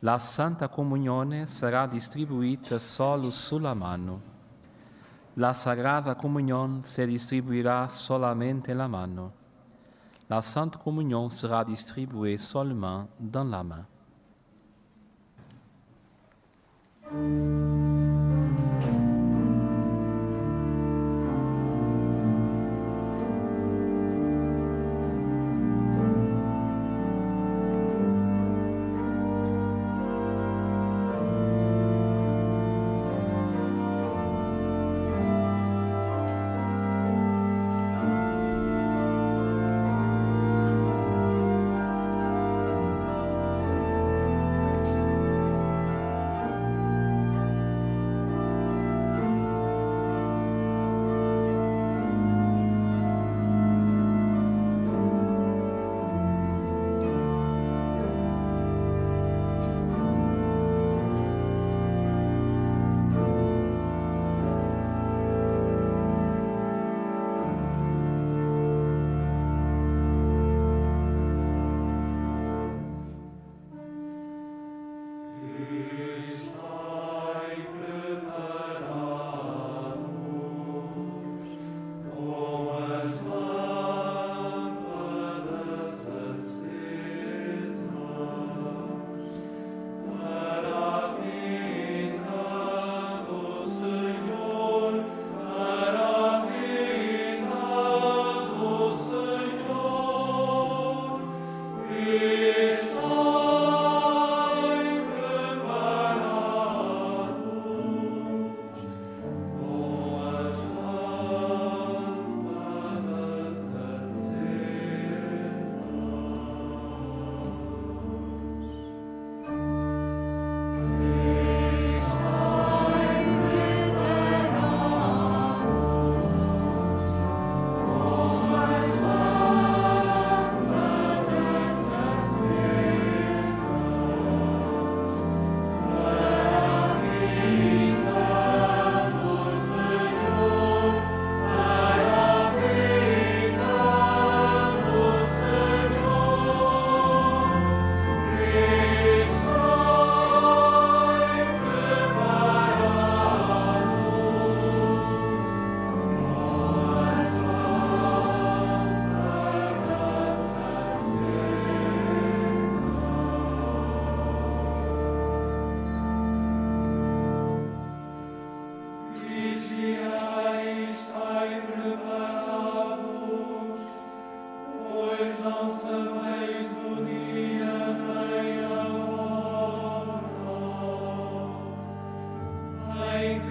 La Santa Comunione sarà distribuita solo sulla mano. La Sagrada Comunión se distribuirá solamente la mano. La Sainte Communion sera distribuée seulement dans la main.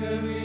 Para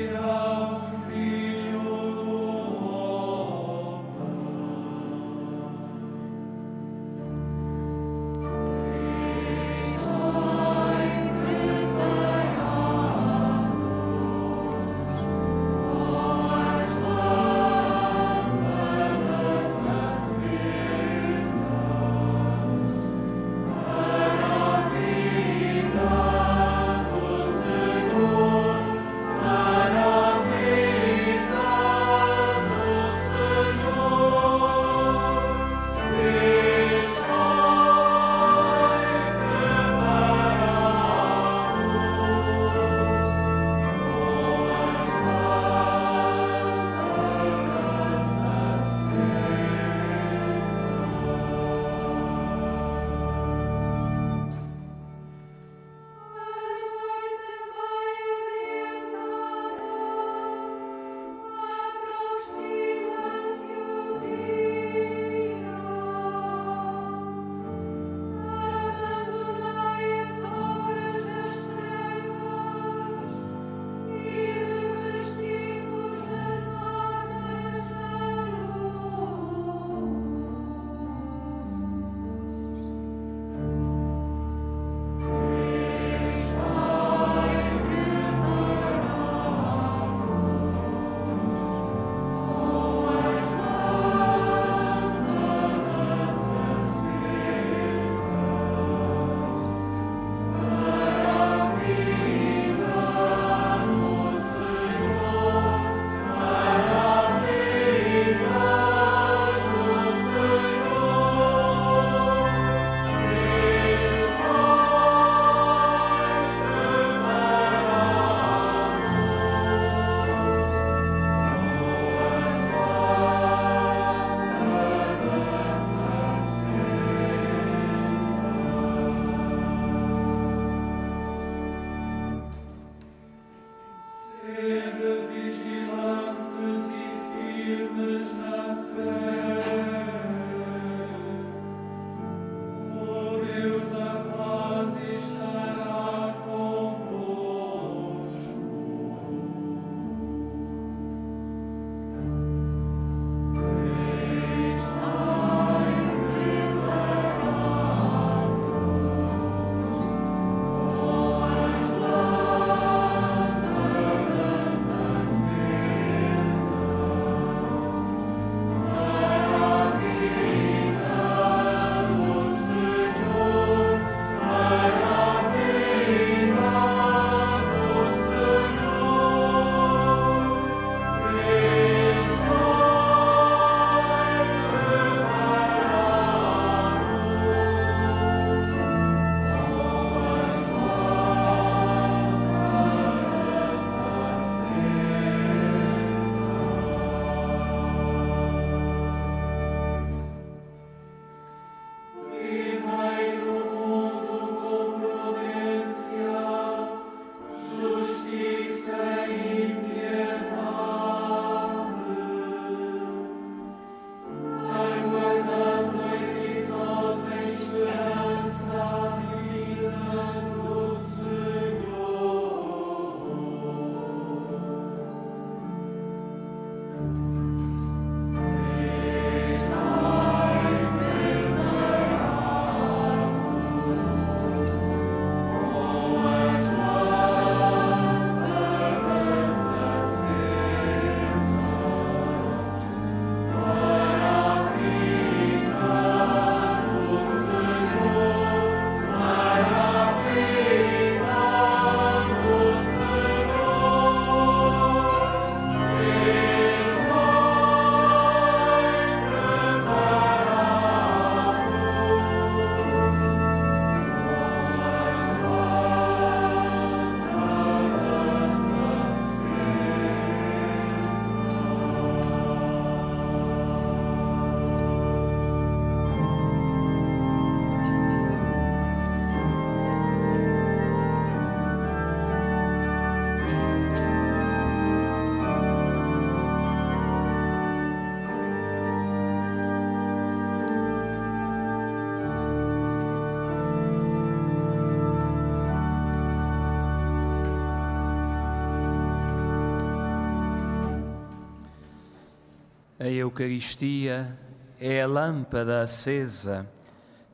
A Eucaristia é a lâmpada acesa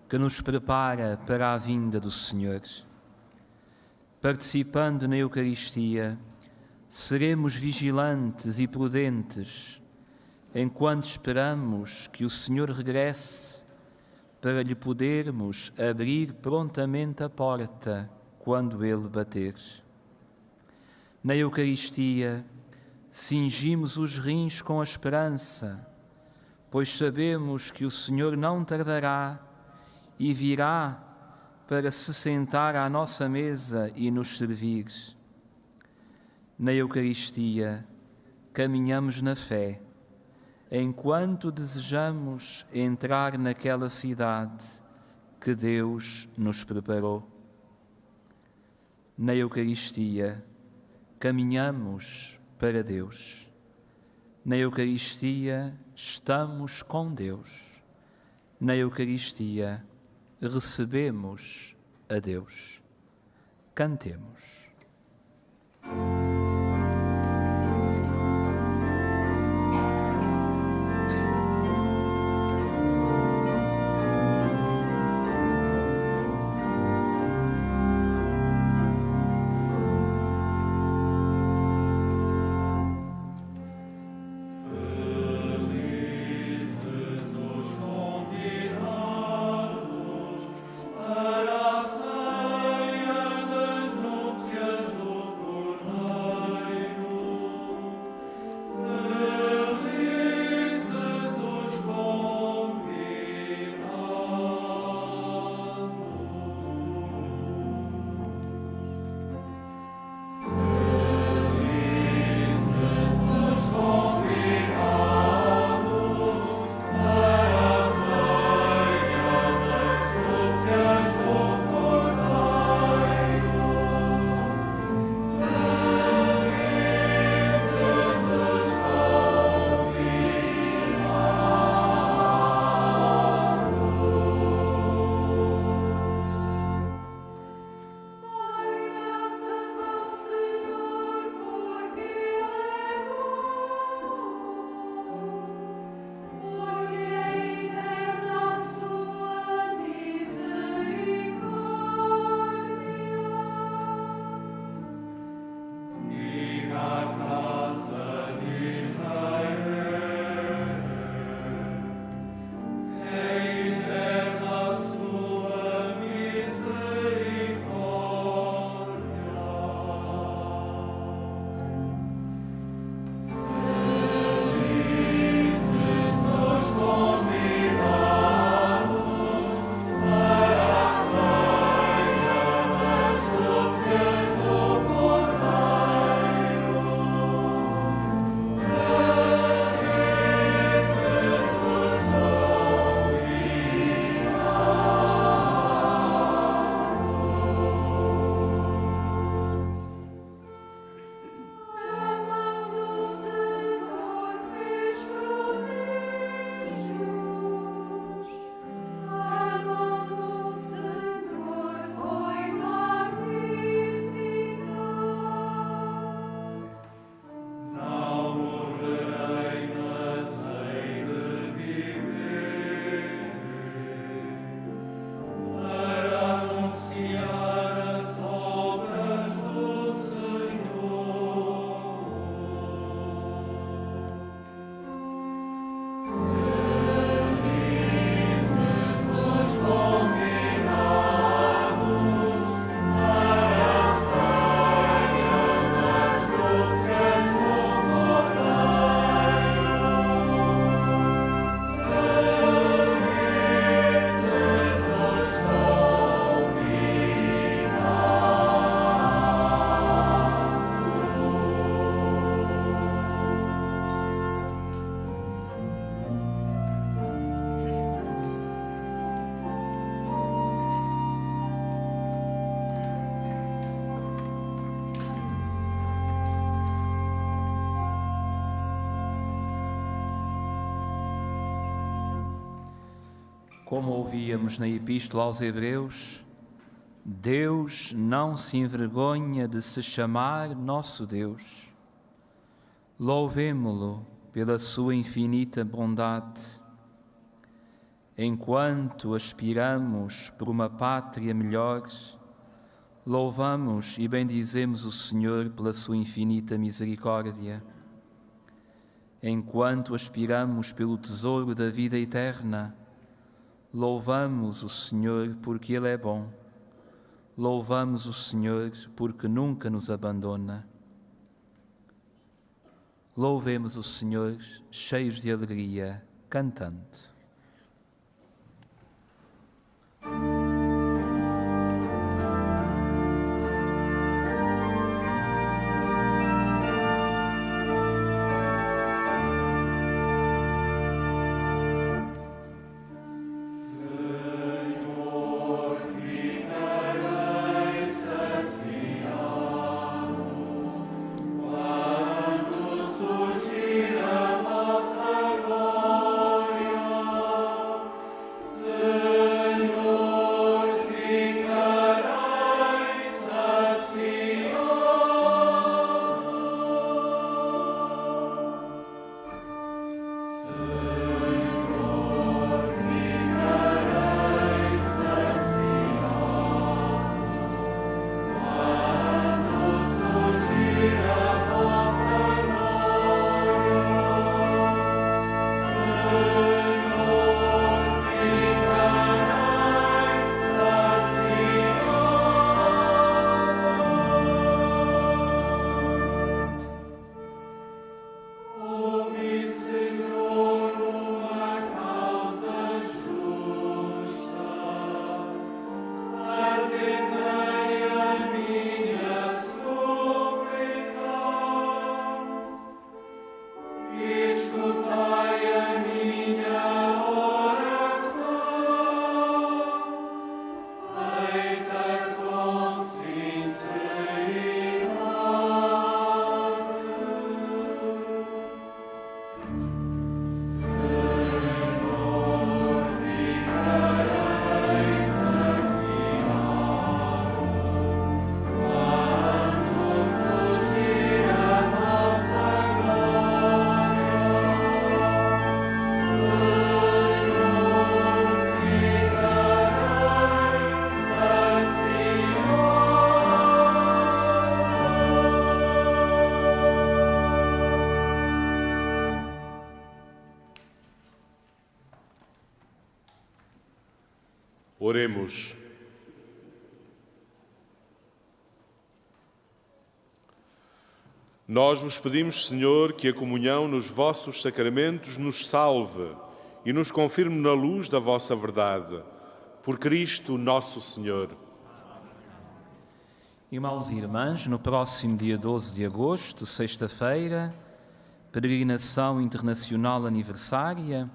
que nos prepara para a vinda do Senhor. Participando na Eucaristia, seremos vigilantes e prudentes enquanto esperamos que o Senhor regresse para lhe podermos abrir prontamente a porta quando Ele bater. Na Eucaristia, cingimos os rins com a esperança, pois sabemos que o Senhor não tardará e virá para se sentar à nossa mesa e nos servir. Na Eucaristia, caminhamos na fé, enquanto desejamos entrar naquela cidade que Deus nos preparou. Na Eucaristia, caminhamos para Deus. Na Eucaristia, estamos com Deus. Na Eucaristia, recebemos a Deus. Cantemos. Como ouvíamos na Epístola aos Hebreus, Deus não se envergonha de se chamar nosso Deus. Louvemo-lo pela sua infinita bondade, enquanto aspiramos por uma pátria melhor, louvamos e bendizemos o Senhor pela sua infinita misericórdia. Enquanto aspiramos pelo tesouro da vida eterna, louvamos o Senhor porque Ele é bom. Louvamos o Senhor porque nunca nos abandona. Louvemos o Senhor, cheios de alegria, cantando. Oremos. Nós vos pedimos, Senhor, que a comunhão nos vossos sacramentos nos salve e nos confirme na luz da vossa verdade. Por Cristo nosso Senhor. Irmãos e irmãs, no próximo dia 12 de agosto, sexta-feira, peregrinação internacional aniversária,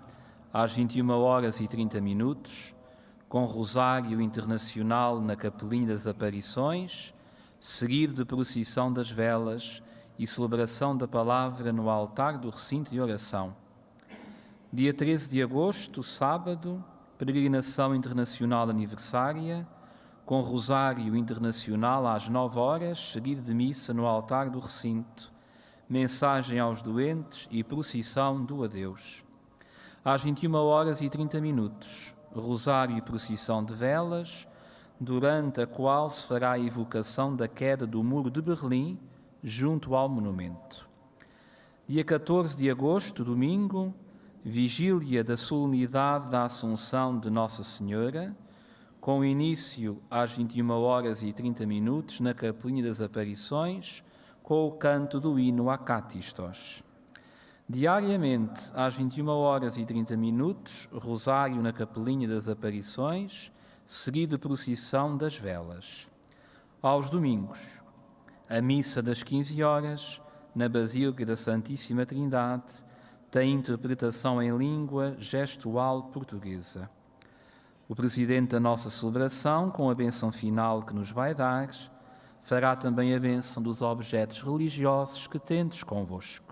às 21h30, com Rosário Internacional na Capelinha das Aparições, seguido de procissão das velas e celebração da palavra no altar do recinto de oração. Dia 13 de agosto, sábado, peregrinação internacional aniversária, com Rosário Internacional às 9h, seguido de missa no altar do recinto, mensagem aos doentes e procissão do adeus. Às 21h30, Rosário e procissão de velas, durante a qual se fará a evocação da queda do Muro de Berlim, junto ao monumento. Dia 14 de agosto, domingo, vigília da solenidade da Assunção de Nossa Senhora, com início às 21h30 na Capelinha das Aparições, com o canto do hino Acatistos. Diariamente, às 21h30, Rosário na Capelinha das Aparições, seguido de procissão das velas. Aos domingos, a missa das 15h, na Basílica da Santíssima Trindade, tem interpretação em língua gestual portuguesa. O presidente da nossa celebração, com a bênção final que nos vai dar, fará também a bênção dos objetos religiosos que tendes convosco.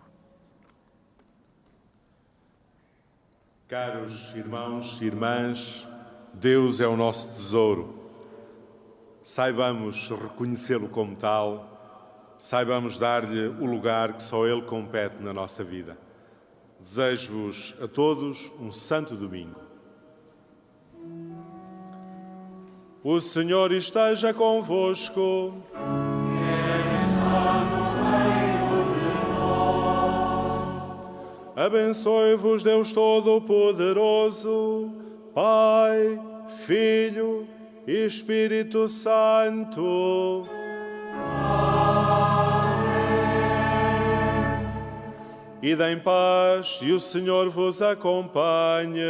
Caros irmãos e irmãs, Deus é o nosso tesouro. Saibamos reconhecê-lo como tal, saibamos dar-lhe o lugar que só Ele compete na nossa vida. Desejo-vos a todos um santo domingo. O Senhor esteja convosco. Abençoe-vos Deus Todo-Poderoso, Pai, Filho e Espírito Santo. Ide em paz e o Senhor vos acompanhe.